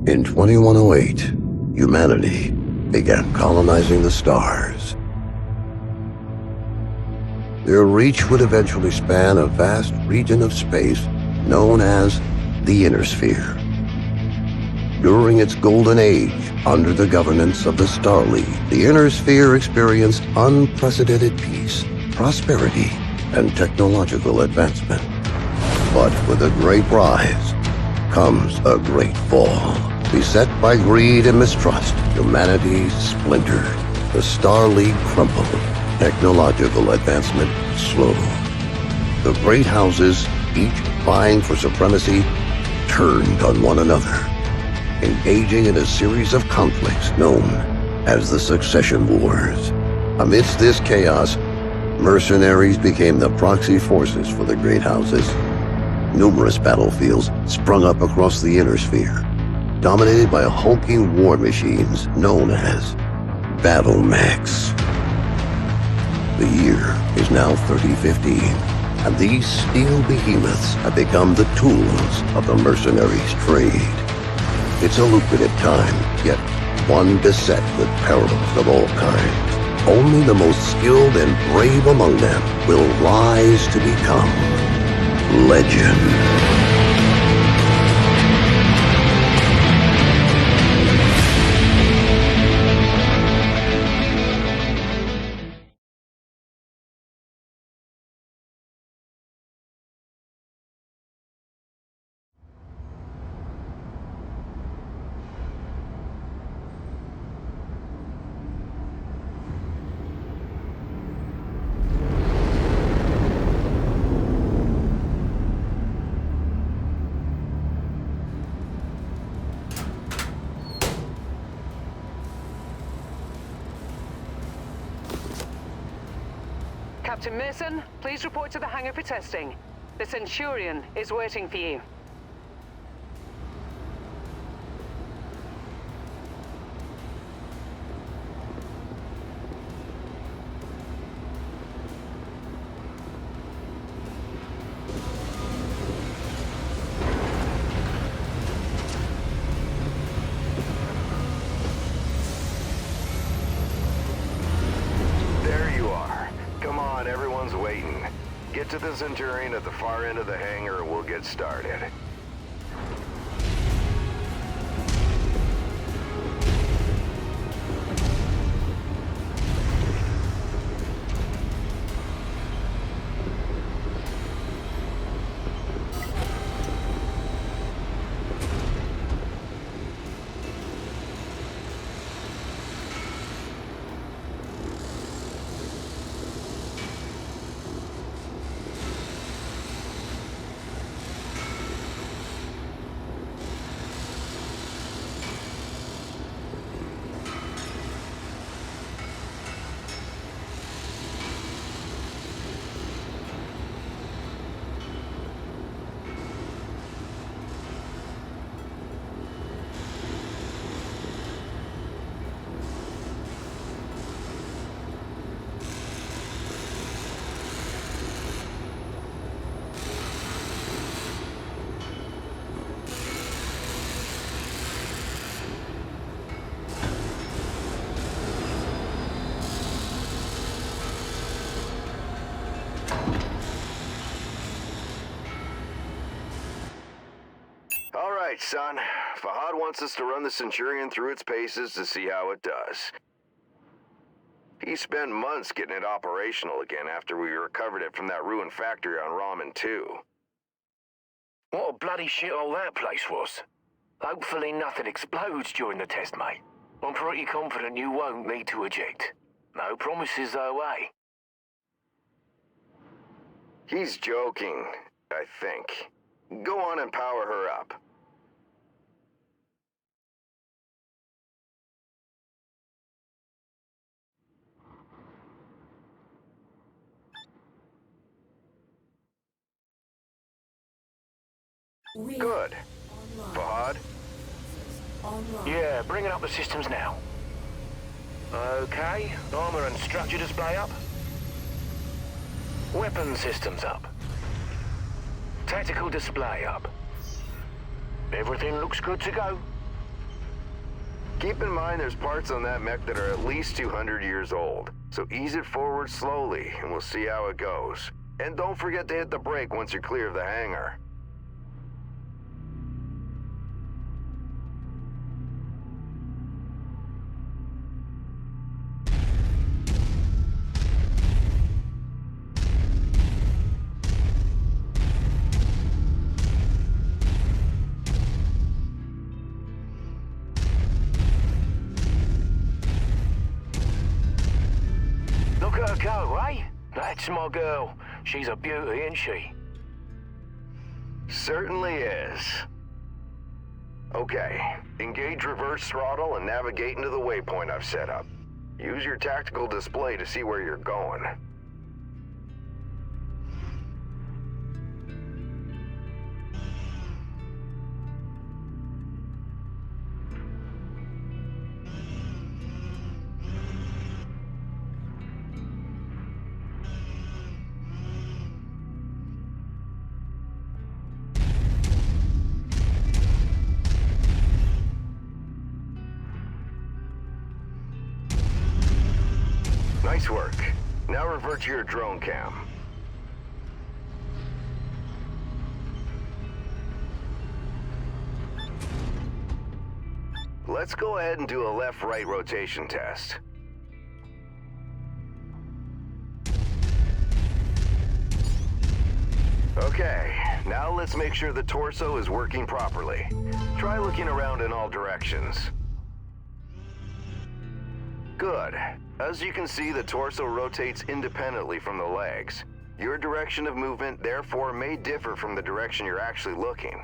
In 2108, humanity began colonizing the stars. Their reach would eventually span a vast region of space known as the Inner Sphere. During its golden age, under the governance of the Star League, the Inner Sphere experienced unprecedented peace, prosperity, and technological advancement. But with a great rise comes a great fall. Beset by greed and mistrust, humanity splintered. The Star League crumbled. Technological advancement slowed. The great houses, each vying for supremacy, turned on one another, engaging in a series of conflicts known as the Succession Wars. Amidst this chaos, mercenaries became the proxy forces for the great houses. Numerous battlefields sprung up across the Inner Sphere, dominated by hulking war machines known as MW5Mercs. The year is now 3015, and these steel behemoths have become the tools of the mercenaries' trade. It's a lucrative time, yet one beset with perils of all kinds. Only the most skilled and brave among them will rise to become legend. Captain Mason, please report to the hangar for testing. The Centurion is waiting for you. Get to the Centurion at the far end of the hangar and we'll get started. All right, son. Fahad wants us to run the Centurion through its paces to see how it does. He spent months getting it operational again after we recovered it from that ruined factory on Ramen 2. What a bloody shithole that place was. Hopefully nothing explodes during the test, mate. I'm pretty confident you won't need to eject. No promises though, eh? He's joking, I think. Go on and power her up. Good. Fahad? Yeah, bringing up the systems now. Okay, armor and structure display up. Weapon systems up. Tactical display up. Everything looks good to go. Keep in mind there's parts on that mech that are at least 200 years old, so ease it forward slowly and we'll see how it goes. And don't forget to hit the brake once you're clear of the hangar. Look at her go, eh? That's my girl. She's a beauty, isn't she? Certainly is. Okay, engage reverse throttle and navigate into the waypoint I've set up. Use your tactical display to see where you're going. Nice work. Now revert to your drone cam. Let's go ahead and do a left-right rotation test. Okay, now let's make sure the torso is working properly. Try looking around in all directions. Good. As you can see, the torso rotates independently from the legs. Your direction of movement, therefore, may differ from the direction you're actually looking.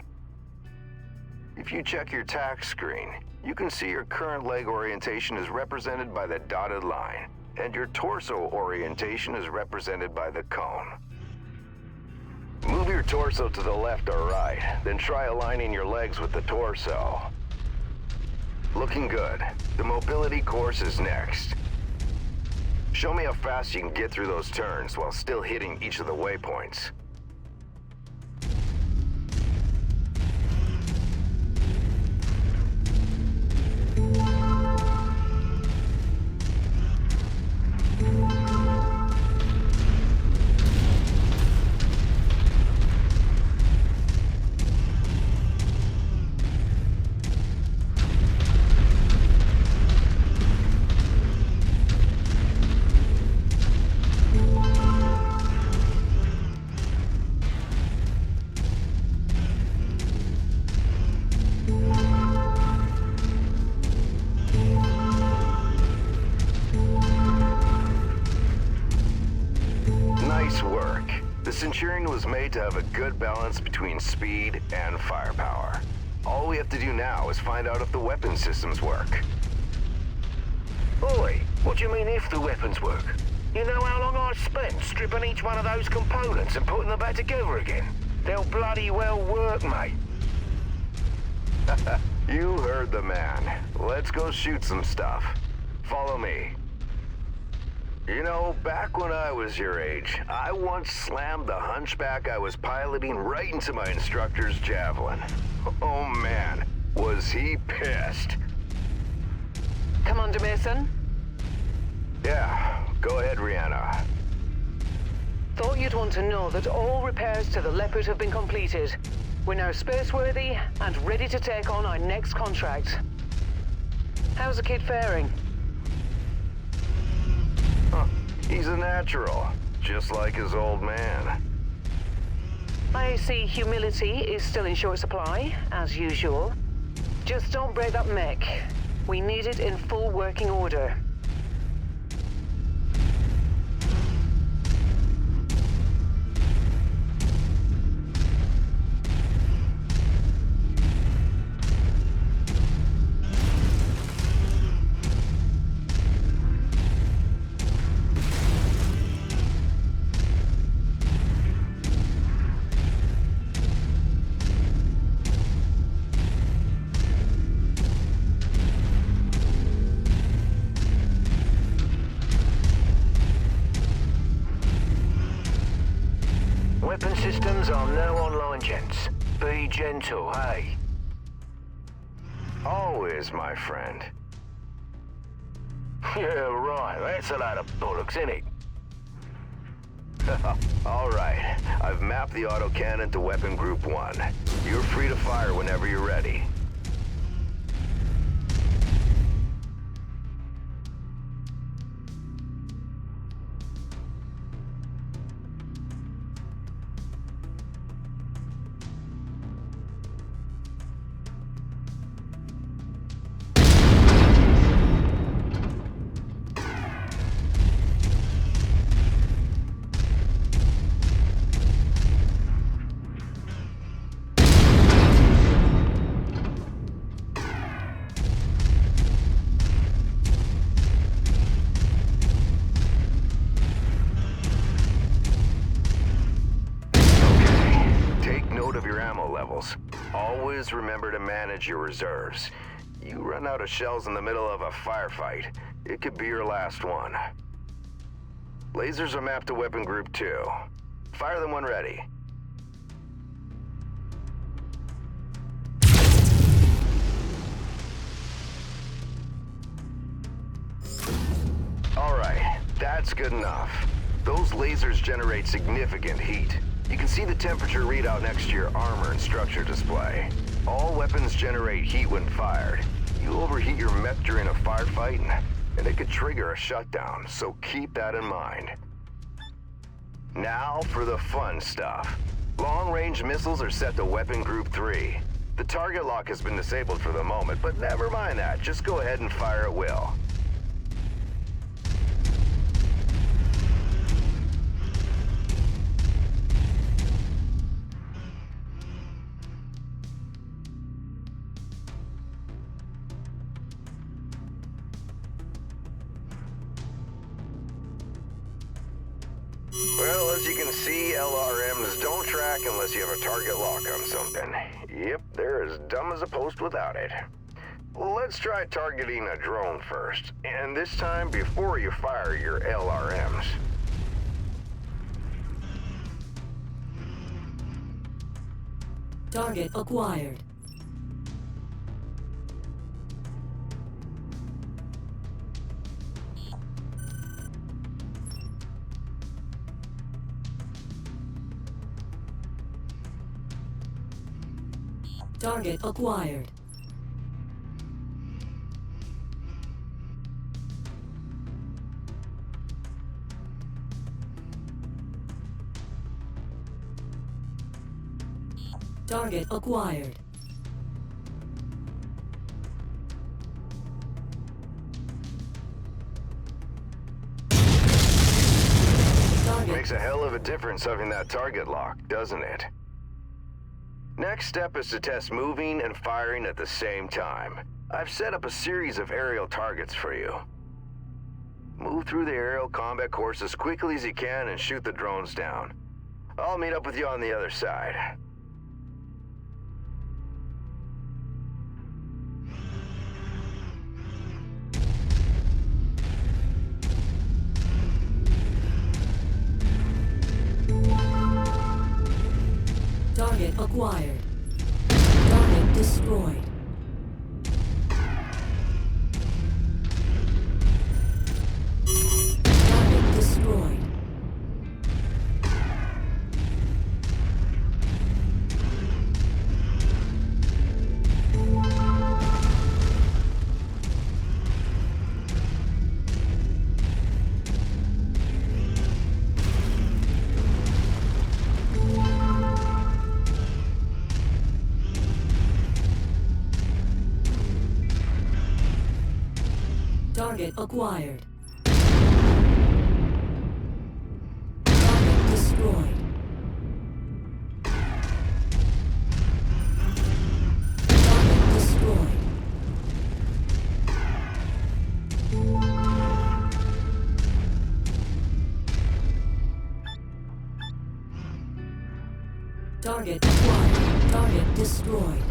If you check your tack screen, you can see your current leg orientation is represented by the dotted line, and your torso orientation is represented by the cone. Move your torso to the left or right, then try aligning your legs with the torso. Looking good. The mobility course is next. Show me how fast you can get through those turns while still hitting each of the waypoints. Nice work. The Centurion was made to have a good balance between speed and firepower. All we have to do now is find out if the weapon systems work. Oi, what do you mean if the weapons work? You know how long I've spent stripping each one of those components and putting them back together again? They'll bloody well work, mate. You heard the man. Let's go shoot some stuff. Follow me. You know, back when I was your age, I once slammed the hunchback I was piloting right into my instructor's javelin. Oh man, was he pissed. Commander Mason? Yeah, go ahead, Rihanna. Thought you'd want to know that all repairs to the Leopard have been completed. We're now spaceworthy and ready to take on our next contract. How's the kid faring? Huh, he's a natural, just like his old man. I see humility is still in short supply, as usual. Just don't break that mech. We need it in full working order. Weapon systems are now online, gents. Be gentle, hey? Always, my friend. Yeah, right. That's a lot of bollocks, isn't it? All right. I've mapped the autocannon to Weapon Group 1. You're free to fire whenever you're ready. Always remember to manage your reserves. You run out of shells in the middle of a firefight, it could be your last one. Lasers are mapped to Weapon Group 2. Fire them when ready. Alright, that's good enough. Those lasers generate significant heat. You can see the temperature readout next to your armor and structure display. All weapons generate heat when fired. You overheat your mech during a firefight, and it could trigger a shutdown, so keep that in mind. Now for the fun stuff. Long-range missiles are set to Weapon Group 3. The target lock has been disabled for the moment, but never mind that. Just go ahead and fire at will. Well, as you can see, LRMs don't track unless you have a target lock on something. Yep, they're as dumb as a post without it. Let's try targeting a drone first, and this time before you fire your LRMs. Target acquired. Target acquired. Target acquired. Makes a hell of a difference having that target lock, doesn't it? Next step is to test moving and firing at the same time. I've set up a series of aerial targets for you. Move through the aerial combat course as quickly as you can and shoot the drones down. I'll meet up with you on the other side. Target acquired. Target destroyed. Target destroyed. Target acquired. Target destroyed. Target destroyed. Target acquired. Target destroyed.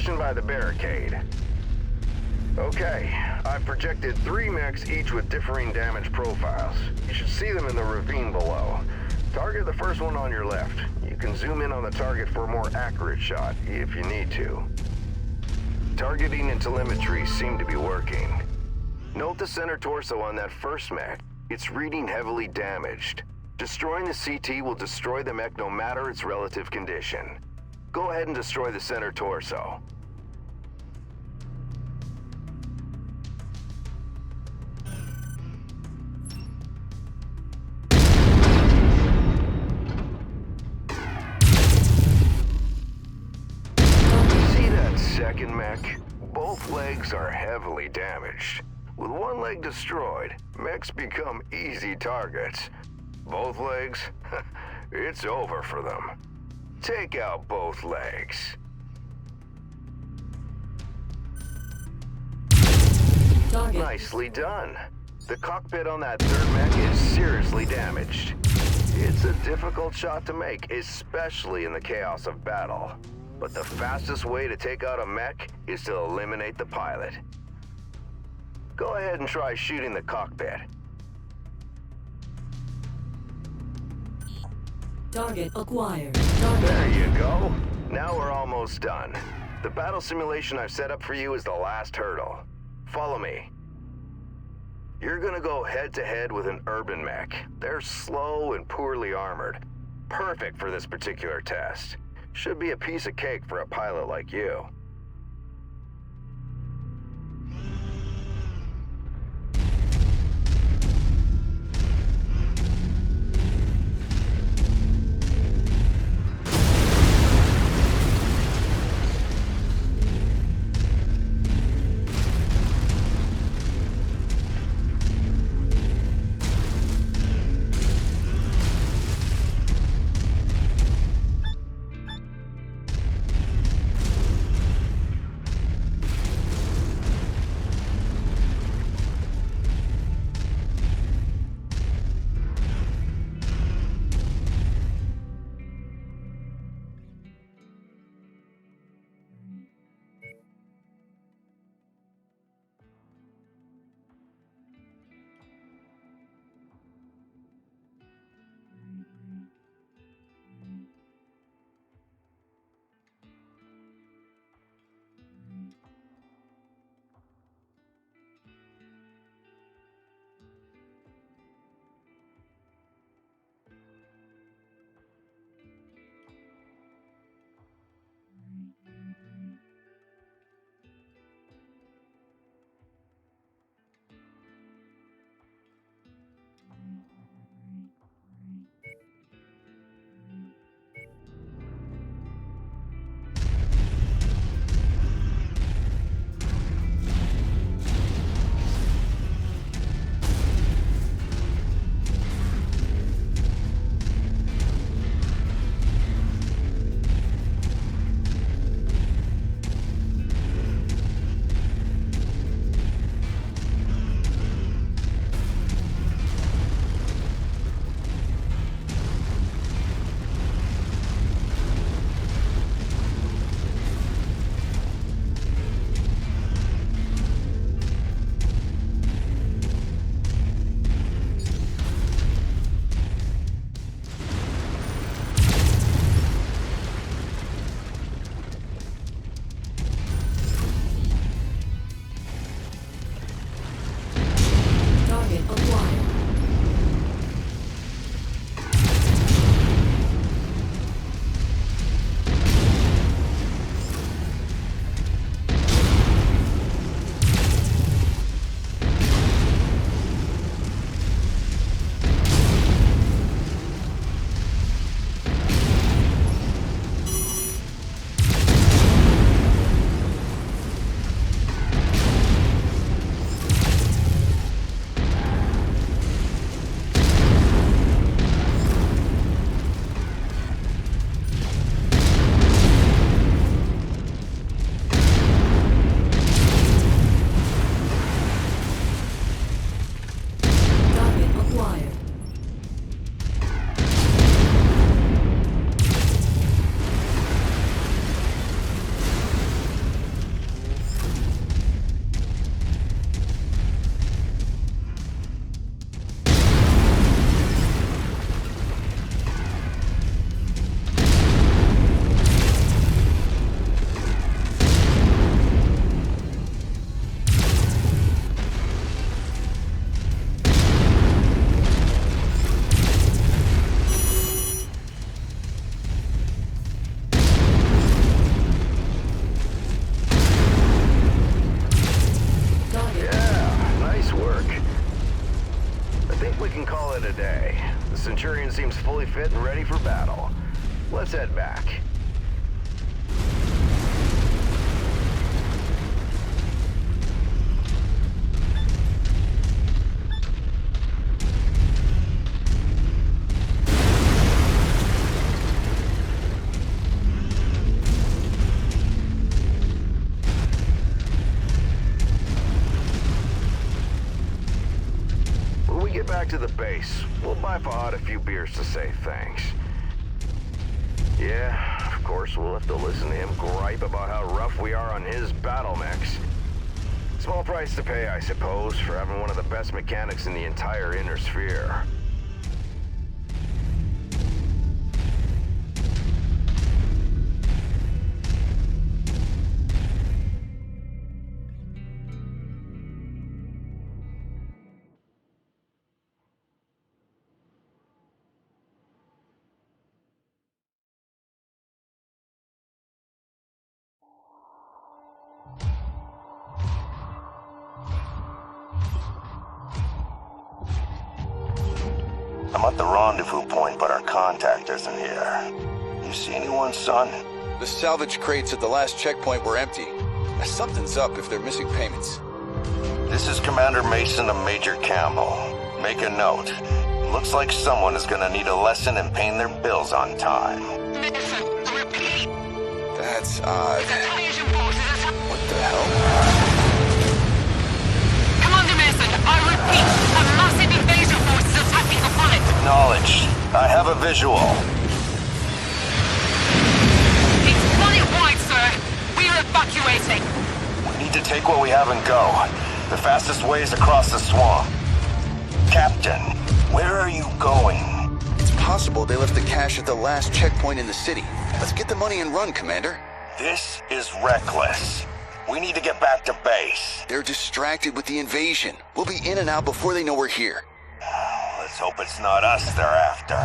position by the barricade. Okay, I've projected 3 mechs, each with differing damage profiles. You should see them in the ravine below. Target the first one on your left. You can zoom in on the target for a more accurate shot, if you need to. Targeting and telemetry seem to be working. Note the center torso on that first mech. It's reading heavily damaged. Destroying the CT will destroy the mech no matter its relative condition. Go ahead and destroy the center torso. See that second mech? Both legs are heavily damaged. With one leg destroyed, mechs become easy targets. Both legs? It's over for them. Take out both legs. Target. Nicely done. The cockpit on that third mech is seriously damaged. It's a difficult shot to make, especially in the chaos of battle. But the fastest way to take out a mech is to eliminate the pilot. Go ahead and try shooting the cockpit. Target acquired. There you go. Now we're almost done. The battle simulation I've set up for you is the last hurdle. Follow me. You're gonna go head-to-head with an urban mech. They're slow and poorly armored. Perfect for this particular test. Should be a piece of cake for a pilot like you. can call it a day. The Centurion seems fully fit and ready for battle. Let's head back. When we get back to the base, we'll buy Fahad a few beers to say thanks. Yeah, of course, we'll have to listen to him gripe about how rough we are on his battle mechs. Small price to pay, I suppose, for having one of the best mechanics in the entire Inner Sphere. I'm at the rendezvous point, but our contact isn't here. You see anyone, son? The salvage crates at the last checkpoint were empty. Something's up if they're missing payments. This is Commander Mason of Major Campbell. Make a note. Looks like someone is gonna need a lesson in paying their bills on time. Mason, repeat. That's odd. Invasion forces. What the hell? Commander Mason, I repeat, a massive invasion force is attacking the planet. Acknowledged. I have a visual. It's planet-wide, sir. We're evacuating. We need to take what we have and go. The fastest way is across the swamp. Captain, where are you going? It's possible they left the cash at the last checkpoint in the city. Let's get the money and run, Commander. This is reckless. We need to get back to base. They're distracted with the invasion. We'll be in and out before they know we're here. Let's hope it's not us they're after.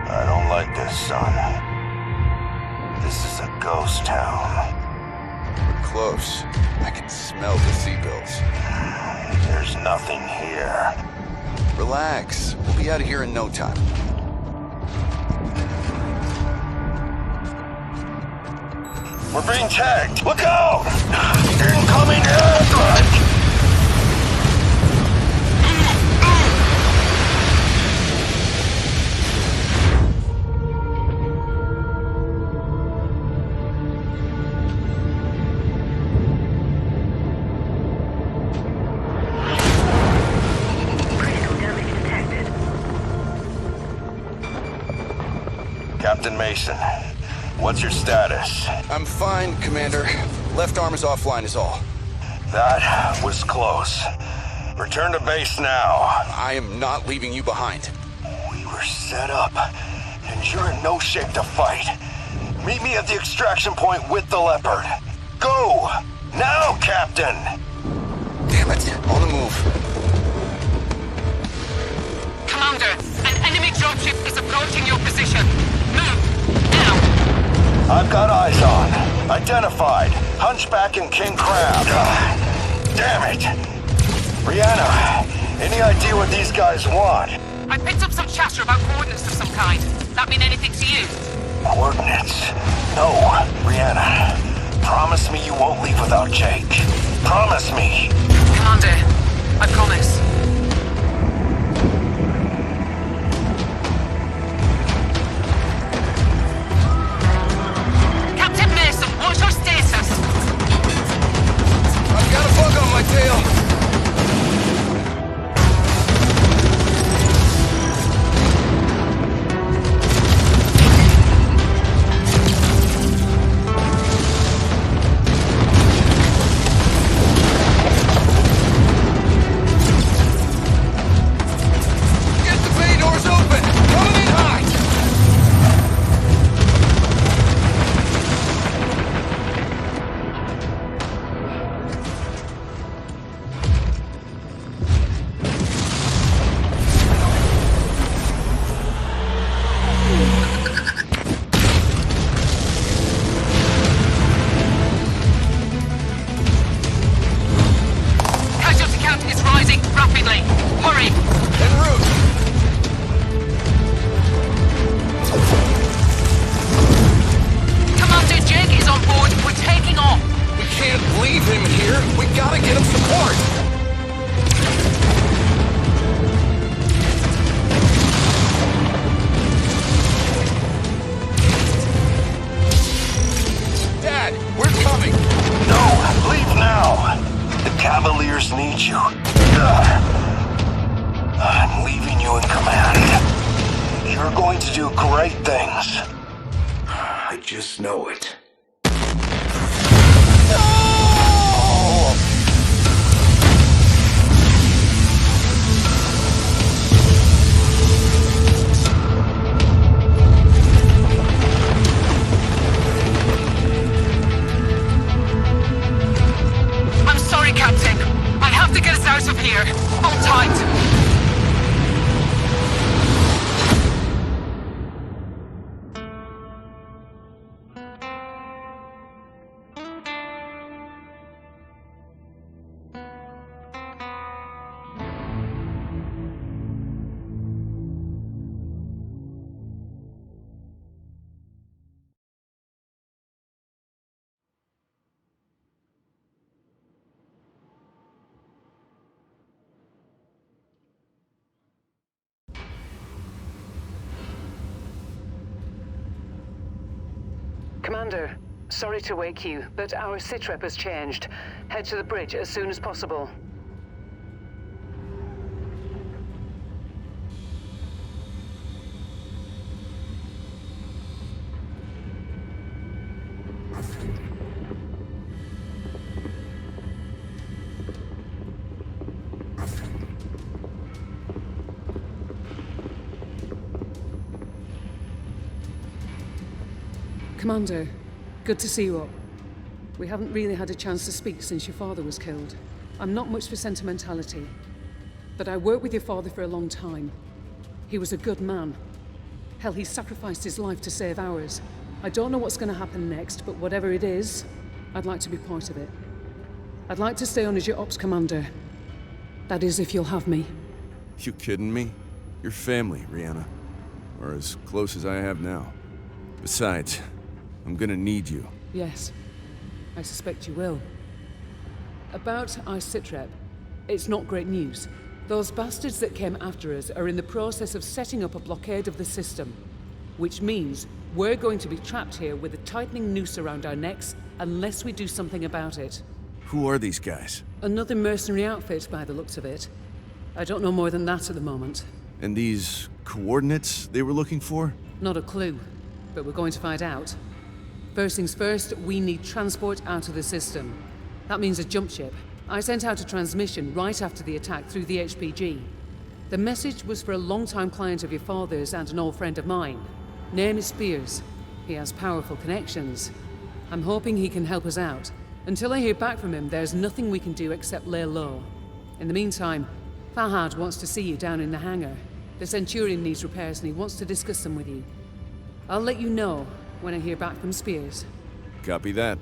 I don't like this, son. This is a ghost town. We're close. I can smell the seagulls. There's nothing here. Relax. We'll be out of here in no time. We're being tagged! Look out! Incoming airstrike! Captain Mason, what's your status? I'm fine, Commander. Left arm is offline is all. That was close. Return to base now. I am not leaving you behind. We were set up, and you're in no shape to fight. Meet me at the extraction point with the Leopard. Go! Now, Captain! Damn it. On the move. Commander, an enemy dropship is approaching your position. Move, now. I've got eyes on. Identified. Hunchback and King Crab. Damn it! Rihanna, any idea what these guys want? I picked up some chatter about coordinates of some kind. That mean anything to you? Coordinates? No, Rihanna. Promise me you won't leave without Jake. Promise me. Commander, I promise. Captain Mason, what's your status? I've got a bug on my tail. You're going to do great things. I just know it. I'm sorry, Captain. I have to get us out of here. Hold tight. Commander, sorry to wake you, but our sitrep has changed. Head to the bridge as soon as possible. Commander, good to see you up. We haven't really had a chance to speak since your father was killed. I'm not much for sentimentality, but I worked with your father for a long time. He was a good man. Hell, he sacrificed his life to save ours. I don't know what's going to happen next, but whatever it is, I'd like to be part of it. I'd like to stay on as your ops commander. That is, if you'll have me. You kidding me? You're family, Rihanna. Or as close as I have now. Besides, I'm gonna need you. Yes, I suspect you will. About our sitrep, it's not great news. Those bastards that came after us are in the process of setting up a blockade of the system. Which means we're going to be trapped here with a tightening noose around our necks unless we do something about it. Who are these guys? Another mercenary outfit by the looks of it. I don't know more than that at the moment. And these coordinates they were looking for? Not a clue, but we're going to find out. First things first, we need transport out of the system. That means a jump ship. I sent out a transmission right after the attack through the HPG. The message was for a long-time client of your father's and an old friend of mine. Name is Spears. He has powerful connections. I'm hoping he can help us out. Until I hear back from him, there's nothing we can do except lay low. In the meantime, Fahad wants to see you down in the hangar. The Centurion needs repairs and he wants to discuss them with you. I'll let you know when I hear back from Spears. Copy that.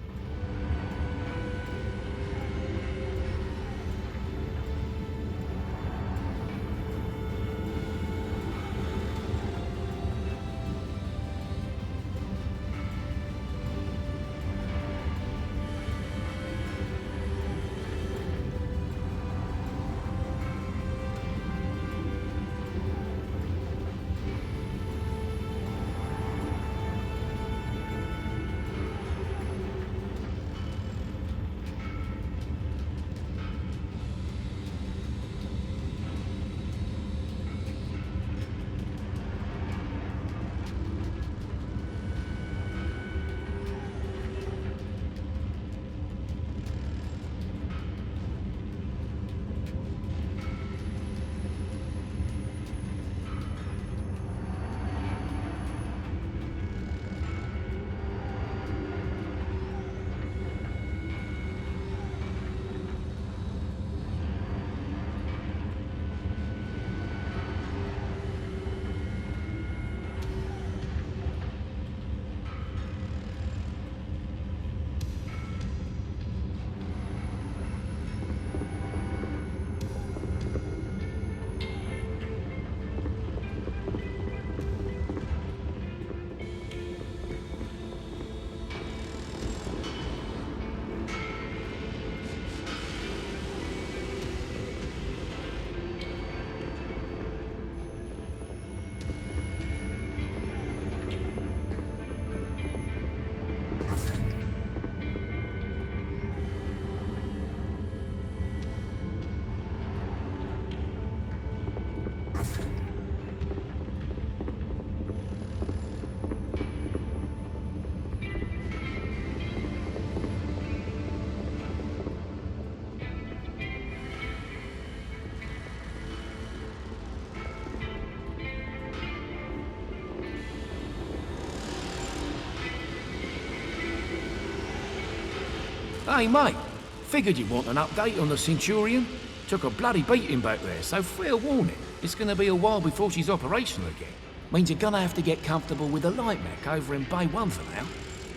Hey, mate. Figured you'd want an update on the Centurion. Took a bloody beating back there, so fair warning. It's gonna be a while before she's operational again. Means you're gonna have to get comfortable with the light mech over in Bay 1 for now.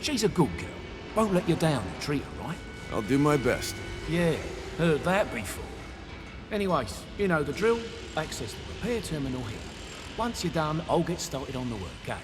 She's a good girl. Won't let you down and treat her right. I'll do my best. Yeah, heard that before. Anyways, you know the drill. Access the repair terminal here. Once you're done, I'll get started on the work, okay?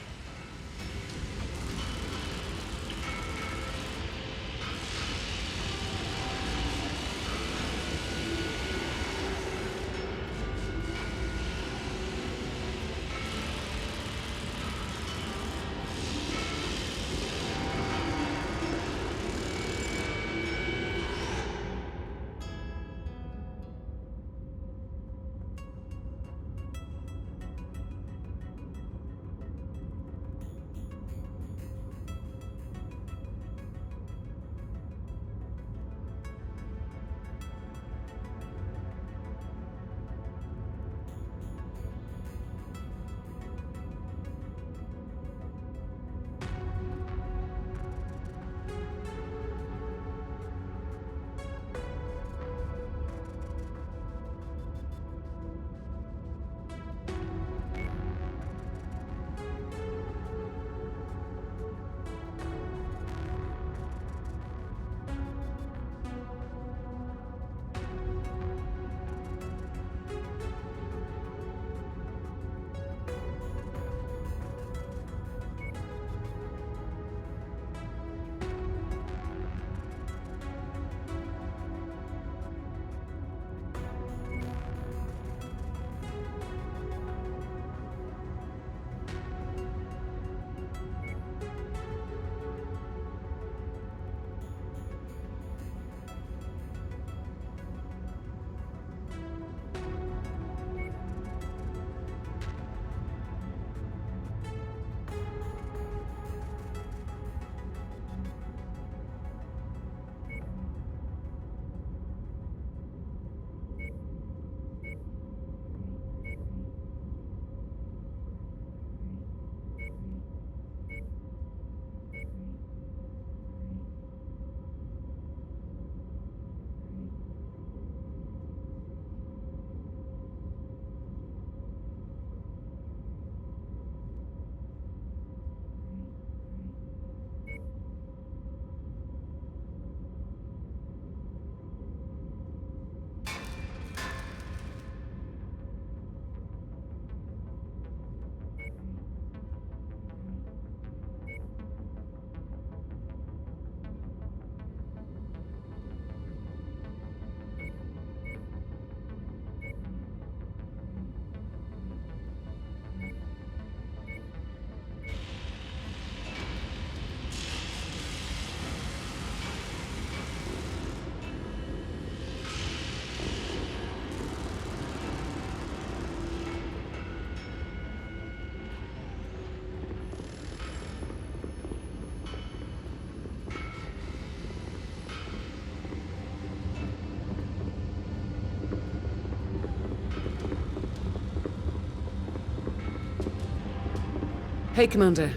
Hey, Commander.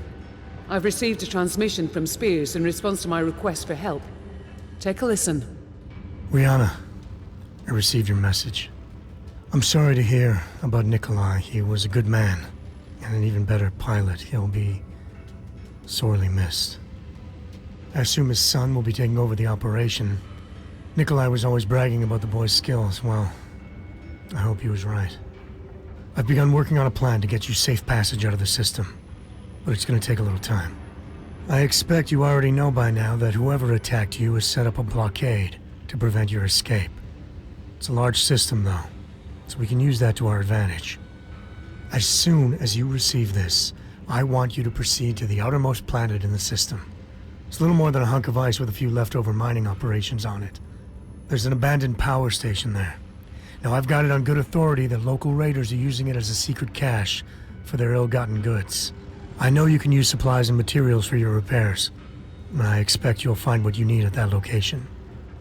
I've received a transmission from Spears in response to my request for help. Take a listen. Rihanna, I received your message. I'm sorry to hear about Nikolai. He was a good man, and an even better pilot. He'll be sorely missed. I assume his son will be taking over the operation. Nikolai was always bragging about the boy's skills. Well, I hope he was right. I've begun working on a plan to get you safe passage out of the system, but it's going to take a little time. I expect you already know by now that whoever attacked you has set up a blockade to prevent your escape. It's a large system, though, so we can use that to our advantage. As soon as you receive this, I want you to proceed to the outermost planet in the system. It's little more than a hunk of ice with a few leftover mining operations on it. There's an abandoned power station there. Now, I've got it on good authority that local raiders are using it as a secret cache for their ill-gotten goods. I know you can use supplies and materials for your repairs, and I expect you'll find what you need at that location.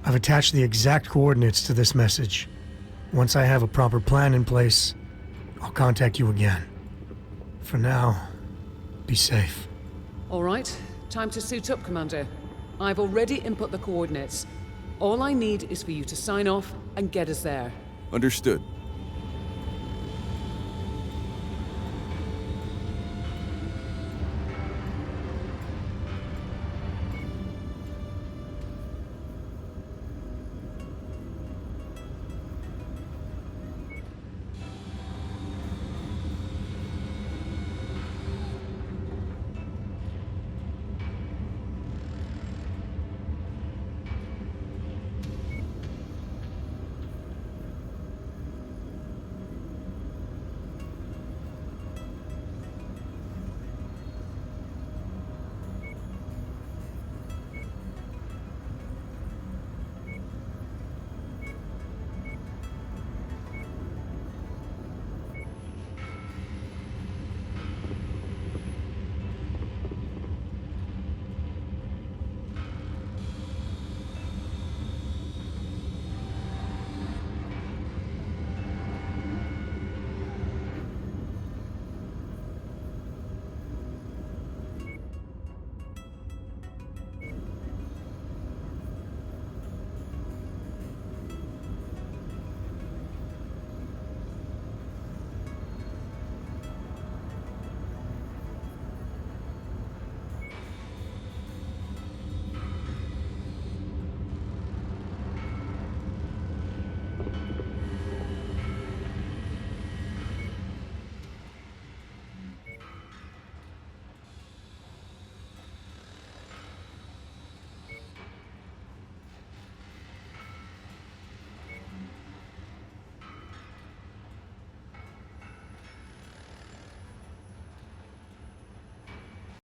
I've attached the exact coordinates to this message. Once I have a proper plan in place, I'll contact you again. For now, be safe. All right, time to suit up, Commander. I've already input the coordinates. All I need is for you to sign off and get us there. Understood.